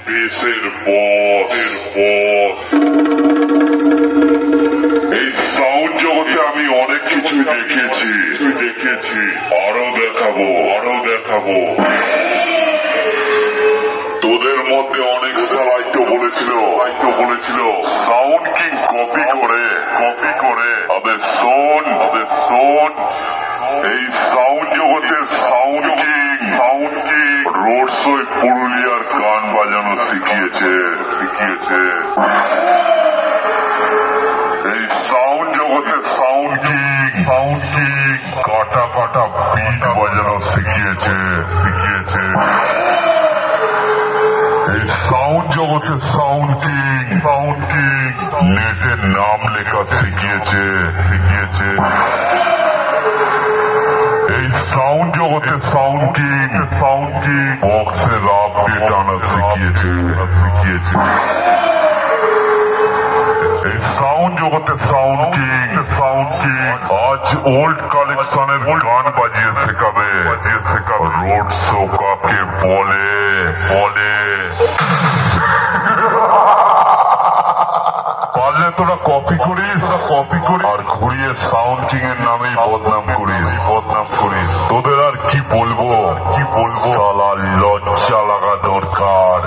বেসের বস এই সাউন্ড জগতে আমি অনেক কিছুই দেখেছি আরো দেখাবো তোদের মধ্যে অনেক সালাই তো বলেছিল সাউন্ড কিং কপি করে আবে শোন এই সাউন্ড জগতের সাউন্ড কিং রোড শোয় পুরুলিয়ার গান বাজানো শিখিয়েছে এই সাউন্ড জগতের সাউন্ড কিং কাটা বিট বাজানো শিখিয়েছে এই সাউন্ড জগতের সাউন্ড কিং নেটের নাম লেখা শিখিয়েছে এই সাউন্ড জগতের সাউন্ড কিং বক্সের আপডেট আনা শিখিয়েছে এই সাউন্ড জগতের সাউন্ড কিং আজ ওল্ড কালেকশনের গান বাজিয়ে শেখাবে রোড শো কাকে বলে পারলে তোরা কপি করিস আর ঘুরিয়ে সাউন্ড কিং এর নামেই বদনাম করিস তোদের আর কি বলবো শালা লজ্জা লাগা দরকার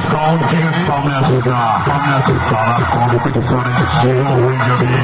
साउंड के सामने सारा कॉम्पिटिशन शुरू हो जाए